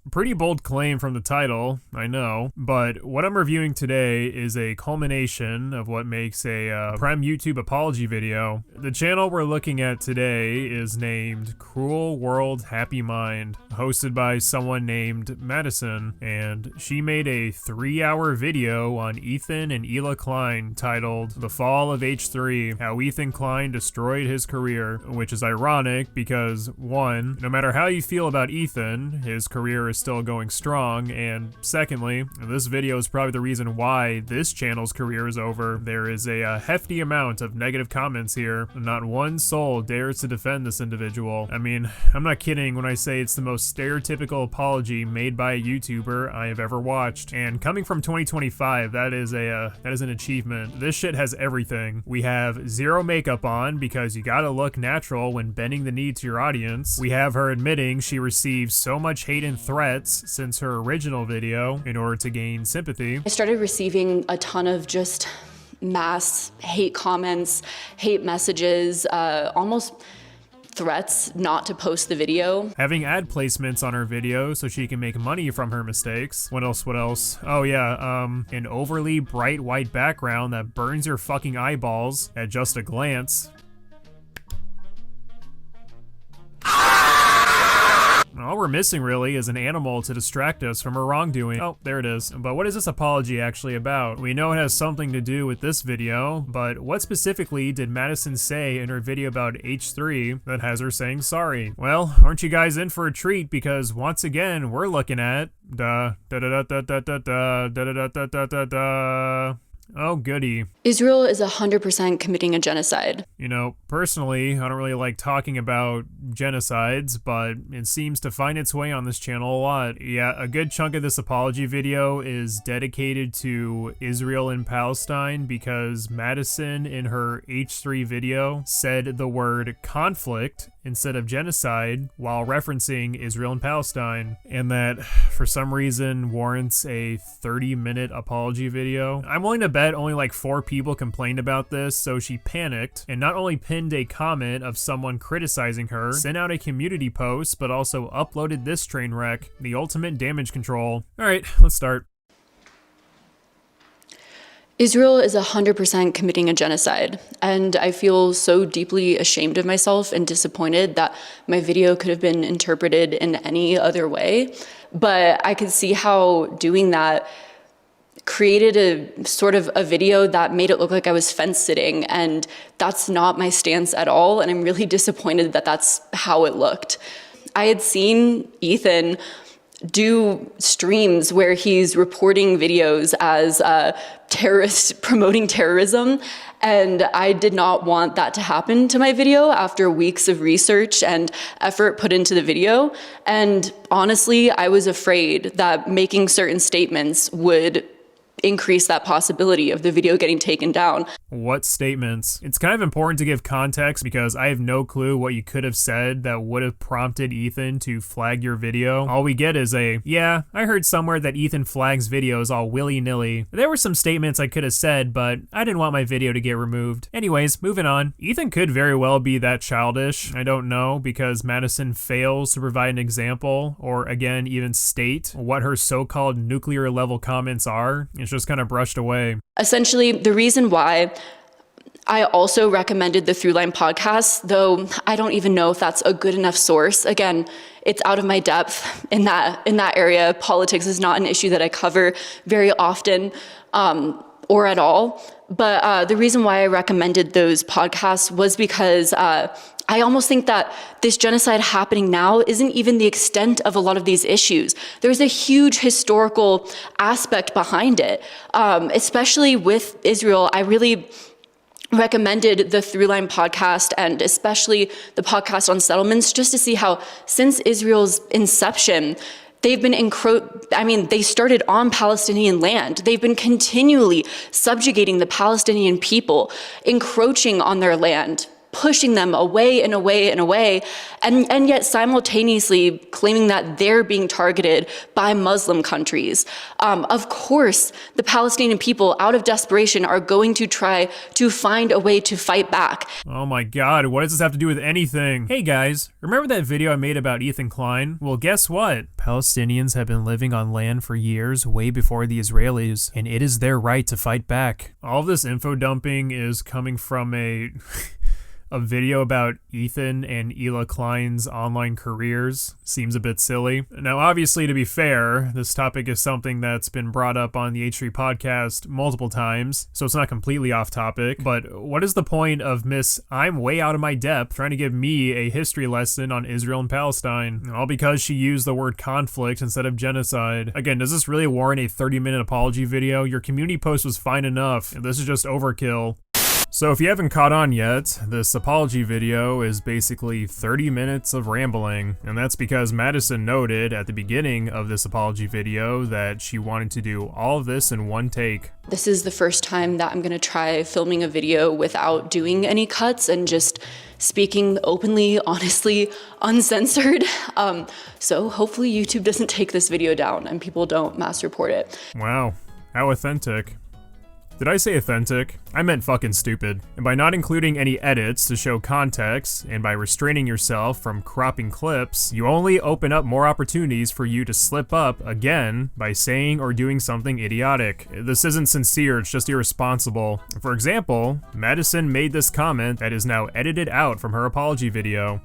Pretty bold claim from the title, I know, but what I'm reviewing today is a culmination of what makes a prem YouTube apology video. The channel we're looking at today is named Cruel World Happy Mind, hosted by someone named Madison, and she made a 3-hour video on Ethan and Hila Klein titled The Fall of H3, How Ethan Klein Destroyed His Career, which is ironic because, one, no matter how you feel about Ethan, his career is still going strong, and secondly, this video is probably the reason why this channel's career is over. There is a hefty amount of negative comments here. Not one soul dares to defend this individual. I mean, I'm not kidding when I say it's the most stereotypical apology made by a YouTuber I have ever watched. And coming from 2025, that is an achievement. This shit has everything. We have zero makeup on because you gotta look natural when bending the knee to your audience. We have her admitting she received so much hate and threats since her original video in order to gain sympathy. I started receiving a ton of just mass hate comments, hate messages, almost threats not to post the video. Having ad placements on her video so she can make money from her mistakes. What else? Oh yeah, an overly bright white background that burns your fucking eyeballs at just a glance. All we're missing really is an animal to distract us from her wrongdoing. Oh, there it is. But what is this apology actually about? We know it has something to do with this video, but what specifically did Madison say in her video about H3 that has her saying sorry? Well, aren't you guys in for a treat, because once again, we're looking at da da da da da da da da da da da da da. Oh, goody. Israel is 100% committing a genocide. You know, personally, I don't really like talking about genocides, but it seems to find its way on this channel a lot. Yeah, a good chunk of this apology video is dedicated to Israel and Palestine because Madison, in her H3 video, said the word conflict instead of genocide while referencing Israel and Palestine, and that for some reason warrants a 30-minute apology video. I'm willing to bet only like 4 people complained about this, so she panicked and not only pinned a comment of someone criticizing her, sent out a community post, but also uploaded this train wreck, the ultimate damage control. Alright, let's start. Israel is 100% committing a genocide, and I feel so deeply ashamed of myself and disappointed that my video could have been interpreted in any other way. But I could see how doing that created a sort of a video that made it look like I was fence sitting, and that's not my stance at all, and I'm really disappointed that that's how it looked. I had seen Ethan do streams where he's reporting videos as terrorists promoting terrorism, and I did not want that to happen to my video after weeks of research and effort put into the video. And honestly, I was afraid that making certain statements would increase that possibility of the video getting taken down. What statements? It's kind of important to give context because I have no clue what you could have said that would have prompted Ethan to flag your video. All we get is yeah, I heard somewhere that Ethan flags videos all willy-nilly. There were some statements I could have said, but I didn't want my video to get removed. Anyways, moving on. Ethan could very well be that childish. I don't know, because Madison fails to provide an example or, again, even state what her so-called nuclear level comments are. It's just kind of brushed away. Essentially, the reason why I also recommended the Throughline podcast, though I don't even know if that's a good enough source. Again, it's out of my depth in that area. Politics is not an issue that I cover very often or at all. But the reason why I recommended those podcasts was because I almost think that this genocide happening now isn't even the extent of a lot of these issues. There's a huge historical aspect behind it, especially with Israel. I really recommended the Throughline podcast and especially the podcast on settlements just to see how since Israel's inception, they've been they started on Palestinian land. They've been continually subjugating the Palestinian people, encroaching on their land pushing them away and away and away, and yet simultaneously claiming that they're being targeted by Muslim countries. Of course, the Palestinian people, out of desperation, are going to try to find a way to fight back. Oh my god, what does this have to do with anything? Hey guys, remember that video I made about Ethan Klein? Well, guess what? Palestinians have been living on land for years, way before the Israelis, and it is their right to fight back. All of this info dumping is coming from a video about Ethan and Ela Klein's online careers. Seems a bit silly. Now, obviously, to be fair, this topic is something that's been brought up on the H3 podcast multiple times, so it's not completely off topic. But what is the point of Miss I'm way out of my depth trying to give me a history lesson on Israel and Palestine? All because she used the word conflict instead of genocide. Again, does this really warrant a 30-minute apology video? Your community post was fine enough. This is just overkill. So if you haven't caught on yet, this apology video is basically 30 minutes of rambling, and that's because Madison noted at the beginning of this apology video that she wanted to do all of this in one take. This is the first time that I'm gonna try filming a video without doing any cuts and just speaking openly, honestly, uncensored. So hopefully YouTube doesn't take this video down and people don't mass report it. Wow, how authentic. Did I say authentic? I meant fucking stupid. And by not including any edits to show context, and by restraining yourself from cropping clips, you only open up more opportunities for you to slip up again by saying or doing something idiotic. This isn't sincere, it's just irresponsible. For example, Madison made this comment that is now edited out from her apology video.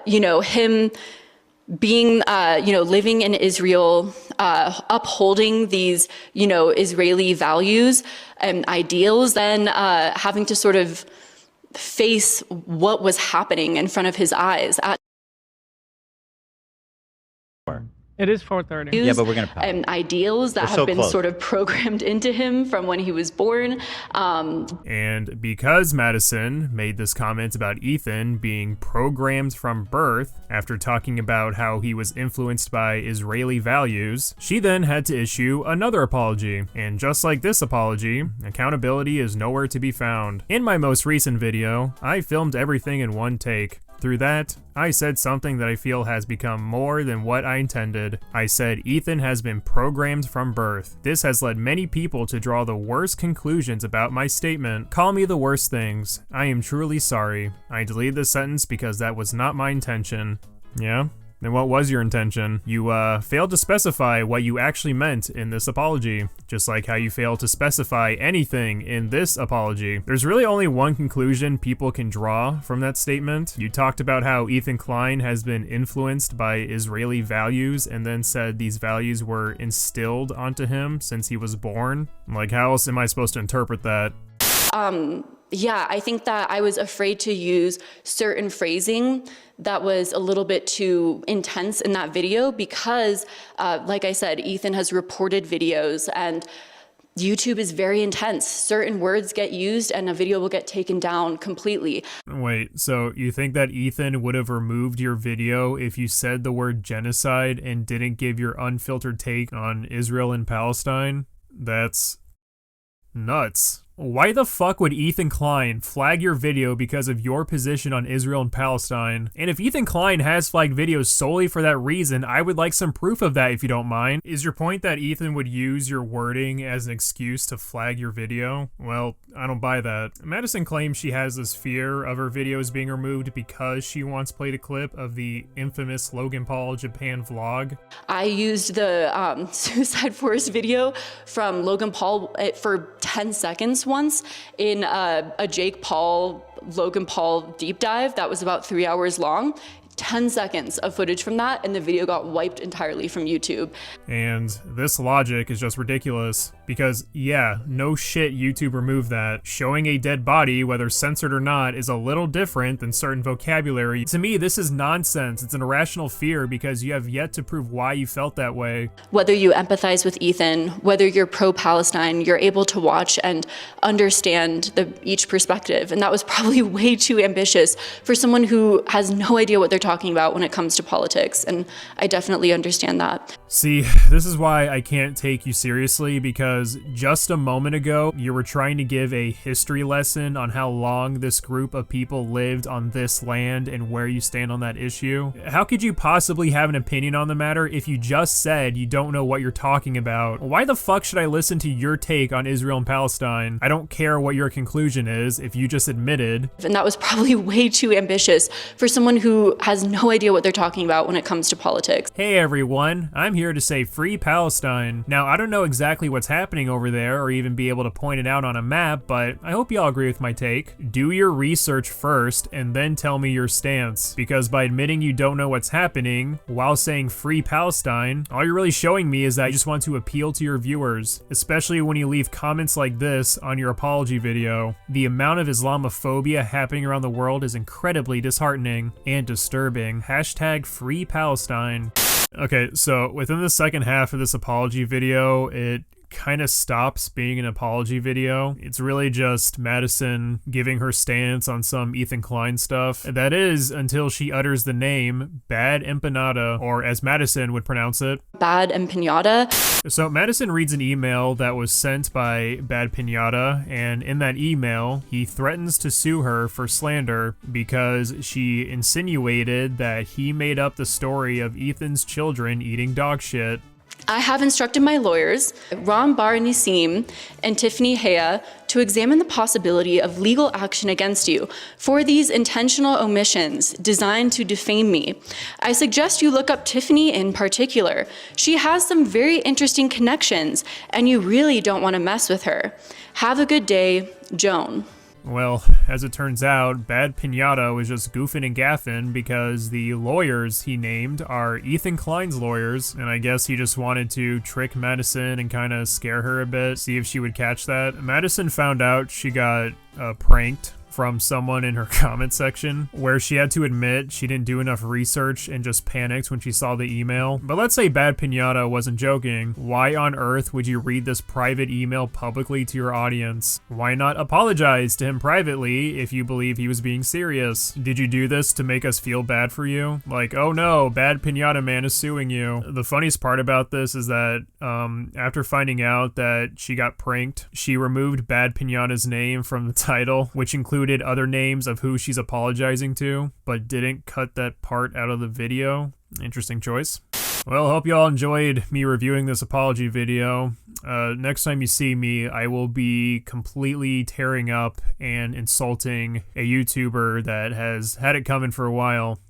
You know, him being, living in Israel, upholding these, Israeli values and ideals, then having to sort of face what was happening in front of his eyes. It is 4:30. Yeah, but we're gonna power. And ideals that have been sort of programmed into him from when he was born. And because Madison made this comment about Ethan being programmed from birth after talking about how he was influenced by Israeli values, she then had to issue another apology. And just like this apology, accountability is nowhere to be found. In my most recent video, I filmed everything in one take. Through that, I said something that I feel has become more than what I intended. I said Ethan has been programmed from birth. This has led many people to draw the worst conclusions about my statement. Call me the worst things. I am truly sorry. I deleted this sentence because that was not my intention. Yeah? Then what was your intention? You failed to specify what you actually meant in this apology, just like how you failed to specify anything in this apology. There's really only one conclusion people can draw from that statement. You talked about how Ethan Klein has been influenced by Israeli values and then said these values were instilled onto him since he was born. Like, how else am I supposed to interpret that? Yeah, I think that I was afraid to use certain phrasing that was a little bit too intense in that video because, like I said, Ethan has reported videos and YouTube is very intense. Certain words get used and a video will get taken down completely. Wait, so you think that Ethan would have removed your video if you said the word genocide and didn't give your unfiltered take on Israel and Palestine? That's nuts. Why the fuck would Ethan Klein flag your video because of your position on Israel and Palestine? And if Ethan Klein has flagged videos solely for that reason, I would like some proof of that if you don't mind. Is your point that Ethan would use your wording as an excuse to flag your video? Well, I don't buy that. Madison claims she has this fear of her videos being removed because she once played a clip of the infamous Logan Paul Japan vlog. I used the Suicide Forest video from Logan Paul for 10 seconds once in a Jake Paul, Logan Paul deep dive that was about 3 hours long. 10 seconds of footage from that and the video got wiped entirely from YouTube. And this logic is just ridiculous because, yeah, no shit YouTube removed that. Showing a dead body, whether censored or not, is a little different than certain vocabulary. To me, this is nonsense. It's an irrational fear because you have yet to prove why you felt that way. Whether you empathize with Ethan, whether you're pro-Palestine, you're able to watch and understand each perspective. And that was probably way too ambitious for someone who has no idea what they're talking talking about when it comes to politics, and I definitely understand that. See, this is why I can't take you seriously, because just a moment ago, you were trying to give a history lesson on how long this group of people lived on this land and where you stand on that issue. How could you possibly have an opinion on the matter if you just said you don't know what you're talking about? Why the fuck should I listen to your take on Israel and Palestine? I don't care what your conclusion is if you just admitted. And that was probably way too ambitious for someone who has no idea what they're talking about when it comes to politics. Hey everyone, I'm here to say free Palestine. Now, I don't know exactly what's happening over there or even be able to point it out on a map, but I hope you all agree with my take. Do your research first and then tell me your stance, because by admitting you don't know what's happening while saying free Palestine, all you're really showing me is that you just want to appeal to your viewers, especially when you leave comments like this on your apology video. The amount of Islamophobia happening around the world is incredibly disheartening and disturbing. Hashtag free Palestine. Okay, so within the second half of this apology video, it kind of stops being an apology video. It's really just Madison giving her stance on some Ethan Klein stuff. That is, until she utters the name Bad Empanada, or as Madison would pronounce it, Bad Empanada. So Madison reads an email that was sent by Bad Pinata, and in that email, he threatens to sue her for slander because she insinuated that he made up the story of Ethan's children eating dog shit. I have instructed my lawyers, Ram Bar Nissim and Tiffany Hea, to examine the possibility of legal action against you for these intentional omissions designed to defame me. I suggest you look up Tiffany in particular. She has some very interesting connections, and you really don't want to mess with her. Have a good day, Joan. Well, as it turns out, Bad Pinata was just goofing and gaffing because the lawyers he named are Ethan Klein's lawyers, and I guess he just wanted to trick Madison and kind of scare her a bit, see if she would catch that. Madison found out she got pranked from someone in her comment section where she had to admit she didn't do enough research and just panicked when she saw the email. But let's say Bad Pinata wasn't joking. Why on earth would you read this private email publicly to your audience? Why not apologize to him privately if you believe he was being serious? Did you do this to make us feel bad for you? Like, oh no, Bad Pinata man is suing you. The funniest part about this is that after finding out that she got pranked, she removed Bad Pinata's name from the title, which included other names of who she's apologizing to, but didn't cut that part out of the video. Interesting choice. Well, I hope you all enjoyed me reviewing this apology video. Next time you see me, I will be completely tearing up and insulting a YouTuber that has had it coming for a while.